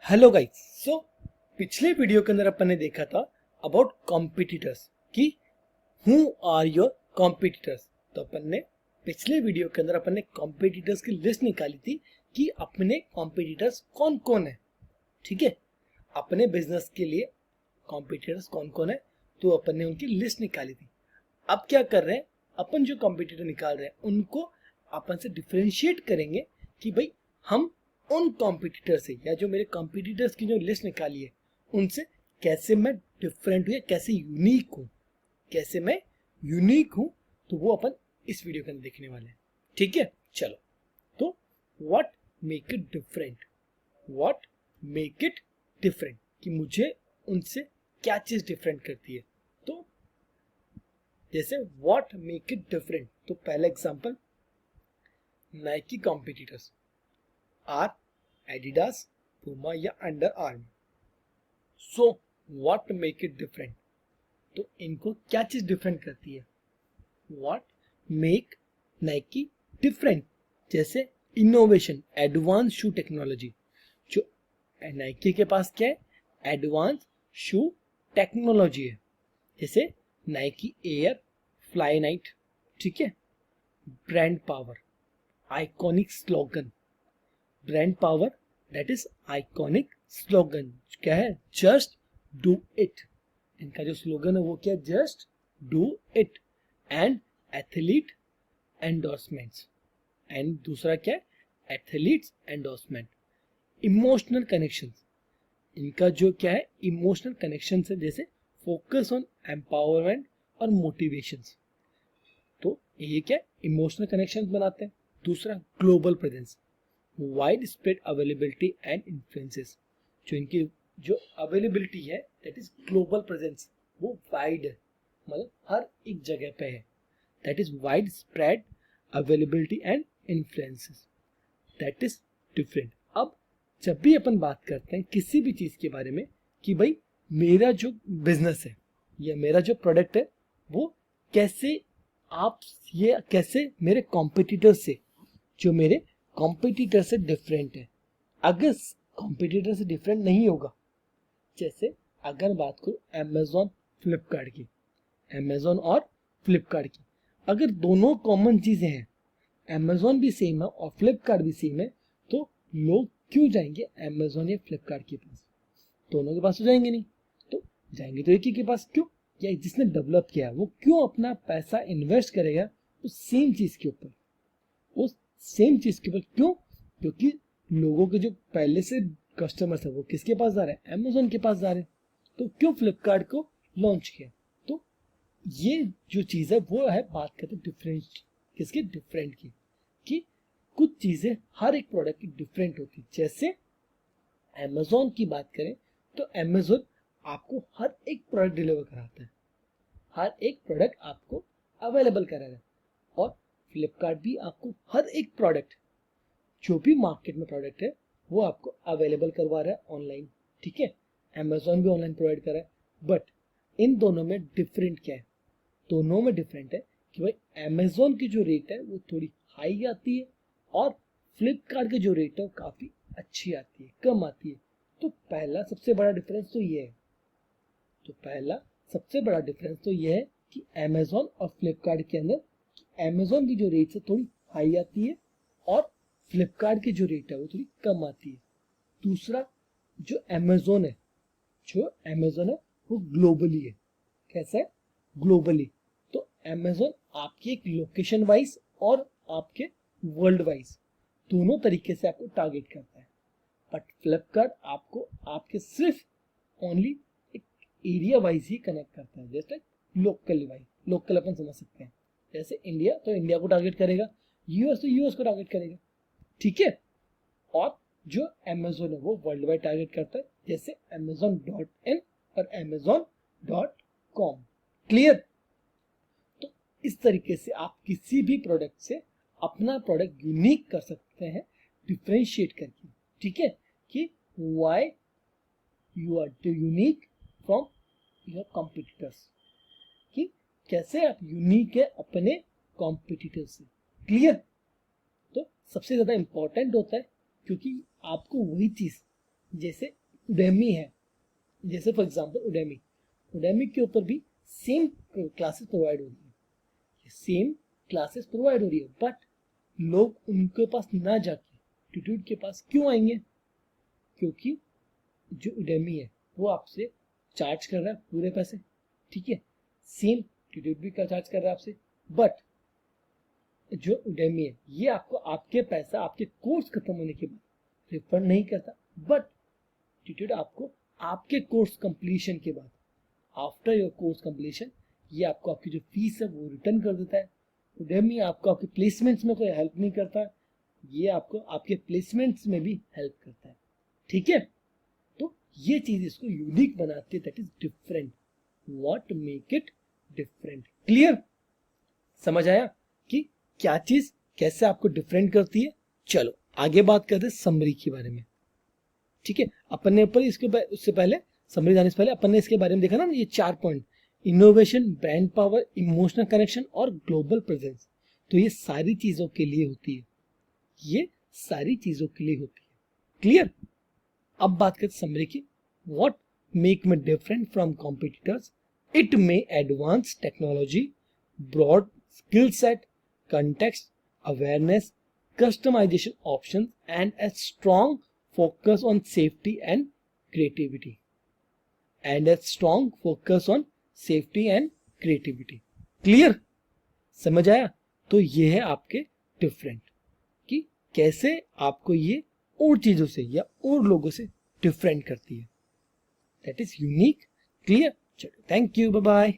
Hello guys. पिछले video के अंदर अपन ने देखा था अबाउट कॉम्पिटिटर्स कि हु आर योर कॉम्पिटिटर्स। तो अपन ने पिछले वीडियो के अंदर अपन ने कॉम्पिटिटर्स की लिस्ट निकाली थी कि अपने कॉम्पिटिटर्स कौन कौन है। ठीक है, अपने बिजनेस के लिए कॉम्पिटिटर्स कौन कौन है तो अपन ने उनकी लिस्ट निकाली थी। अब क्या कर रहे हैं, अपन जो कॉम्पिटिटर निकाल रहे हैं उनको अपन से डिफरेंशिएट करेंगे कि भाई हम उन कॉम्पिटिटर से या जो मेरे कॉम्पिटिटर्स की जो लिस्ट निकाली है उनसे कैसे मैं डिफरेंट हूँ या कैसे मैं यूनिक हूँ। तो वो अपन इस वीडियो के अंदर देखने वाले हैं। ठीक है, चलो। तो what make it different, what make it different कि मुझे उनसे क्या चीज डिफरेंट करती है। तो जैसे व्हाट मेक इट डिफरेंट, तो पहला example, Nike competitors are Adidas, Puma या Under Armour. So what make it different, तो इनको क्या चीज डिफरेंट करती है। व्हाट मेक नाइकी डिफरेंट, जैसे इनोवेशन, एडवांस शू टेक्नोलॉजी। जो नाइकी के पास क्या है, एडवांस शू टेक्नोलॉजी है। जैसे नाइकी एयर फ्लाई नाइट। ठीक है, brand power, iconic slogan, brand power that is iconic slogan क्या है, जस्ट डू इट। इनका जो स्लोगन है वो क्या है, just do it. And athlete endorsements, and दूसरा क्या है, एथलीट्स एंडोर्समेंट। इमोशनल कनेक्शंस, इनका जो क्या है, इमोशनल कनेक्शन है, जैसे फोकस ऑन एम्पावरमेंट और मोटिवेशंस। तो ये क्या, इमोशनल कनेक्शंस बनाते हैं। दूसरा global presence, wide spread availability and influences. जो इनकी जो अवेलेबिलिटी है दैट इज ग्लोबल प्रेजेंस, वो वाइड है, मतलब हर एक जगह पे है। That is wide spread availability and influences, that is different. अब जब भी अपन बात करते हैं किसी भी चीज के बारे में कि भाई मेरा जो बिजनेस है या मेरा जो प्रोडक्ट है वो कैसे, आप ये कैसे मेरे कॉम्पिटिटर से, जो मेरे कॉम्पिटिटर से डिफरेंट है। अगर कॉम्पिटिटर से डिफरेंट नहीं होगा, जैसे अगर बात करूं अमेजोन फ्लिपकार्ट की, अमेजोन और फ्लिपकार्ट की, अगर दोनों कॉमन चीजें हैं, अमेजोन भी सेम है और फ्लिपकार्ट भी सेम है, तो लोग क्यों जाएंगे अमेजोन या फ्लिपकार्ट के पास, दोनों के पास तो जाएंगे नहीं। तो जाएंगे तो एक ही के पास, क्यों, या जिसने डेवलप किया है वो क्यों अपना पैसा इन्वेस्ट करेगा उस सेम चीज के ऊपर, उस सेम चीज के ऊपर। क्यों, क्योंकि लोगों के जो पहले से कस्टमर्स है वो किसके पास जा रहे हैं, अमेजोन के पास जा रहे हैं। तो क्यों फ्लिपकार्ट को लॉन्च किया। तो ये जो चीज है वो है, बात करते हैं डिफरेंट, किसके, डिफरेंट की, कि कुछ चीजें हर एक प्रोडक्ट की डिफरेंट होती है। जैसे अमेजोन की बात करें तो अमेजोन आपको हर एक प्रोडक्ट डिलीवर कराता है, हर एक प्रोडक्ट आपको अवेलेबल कराएगा। और फ्लिपकार्ट भी आपको हर एक प्रोडक्ट, जो भी मार्केट में प्रोडक्ट है वो आपको अवेलेबल करवा रहा है ऑनलाइन। ठीक है, अमेजोन भी ऑनलाइन प्रोवाइड कर रहा है। बट इन दोनों में डिफरेंट क्या है, दोनों में डिफरेंट है कि भाई अमेजोन की जो रेट है वो थोड़ी हाई आती है और फ्लिपकार्ट की जो रेट है वो काफी अच्छी आती है, कम आती है। तो पहला सबसे बड़ा डिफरेंस तो ये है, तो पहला सबसे बड़ा डिफरेंस तो ये है कि अमेजोन और फ्लिपकार्ट के अंदर अमेजोन की जो रेट है थोड़ी हाई आती है और फ्लिपकार्ट की जो रेट है वो थोड़ी कम आती है। दूसरा, जो अमेजोन है, जो अमेजोन है वो ग्लोबली है। कैसा है, ग्लोबली। तो अमेजोन आपकी एक लोकेशन वाइज और आपके वर्ल्ड वाइज दोनों तरीके से आपको टारगेट करता है। बट फ्लिपकार्ट आपको आपके सिर्फ ओनली एक एरिया वाइज ही कनेक्ट करता है, जैसे लोकल वाइज, लोकल अपन समझ सकते हैं। जैसे इंडिया तो इंडिया को टारगेट करेगा, यूएस तो यूएस को टारगेट करेगा। ठीक है, और जो अमेजोन है वो वर्ल्ड वाइड टारगेट करता है, जैसे amazon.in और amazon.com। क्लियर। तो इस तरीके से आप किसी भी प्रोडक्ट से अपना प्रोडक्ट यूनिक कर सकते हैं, डिफरेंशिएट करके। ठीक है, कि why you are unique from your competitors, कि कैसे आप यूनिक है अपने कॉम्पिटिटर से। क्लियर। तो सबसे ज्यादा इंपॉर्टेंट होता है, क्योंकि आपको वही चीज जैसे उडेमी है, जैसे फॉर एग्जांपल उडेमी के ऊपर भी सेम क्लासेस प्रोवाइड हो रही है, सेम क्लासेस प्रोवाइड हो रही है, बट लोग उनके पास ना जाके ट्यूटोरियल के पास क्यों आएंगे? क्योंकि जो उडेमी है वो आपसे चार्ज कर रहा है पूरे पैसे, ठीक है, सेम ट्यूटोरियल भी का चार्ज कर रहा है आपसे, बट जो उडेमी है ये आपको आपके पैसा आपके कोर्स खत्म होने के बाद रिफंड नहीं करता, बट ट्यूटोरियल आपको आपके कोर्स कंप्लीशन के बाद, आफ्टर योर कोर्स कंप्लीशन, ये आपको आपकी जो फीस है वो रिटर्न कर देता है। उडेमी आपको आपके प्लेसमेंट्स में कोई हेल्प नहीं करता, ये आपको आपके प्लेसमेंट्स में भी हेल्प करता है, ठीक है। तो ये चीज इसको यूनिक बनाती है, that is different, what make it different. Clear? समझ आया कि क्या चीज कैसे आपको डिफरेंट करती है? चलो आगे बात करते हैं समरी के बारे में, ठीक है। अपन ने ऊपर उससे पहले समरी जाने से पहले अपन ने इसके बारे में देखा ना, ये 4 point, innovation, brand power, emotional connection और ग्लोबल प्रेजेंस। तो ये सारी चीजों के लिए होती है, ये सारी चीजों के लिए होती है। क्लियर? अब बात करते समरी की। What make me different from competitors? It may advance technology, broad skill set, context, awareness, customization options, and a strong focus on safety and creativity. Clear? समझ आया? तो ये है आपके डिफरेंट, कि कैसे आपको ये और चीजों से या और लोगों से डिफरेंट करती है, दैट इज यूनिक। क्लियर? चलो, थैंक यू, बाय बाय।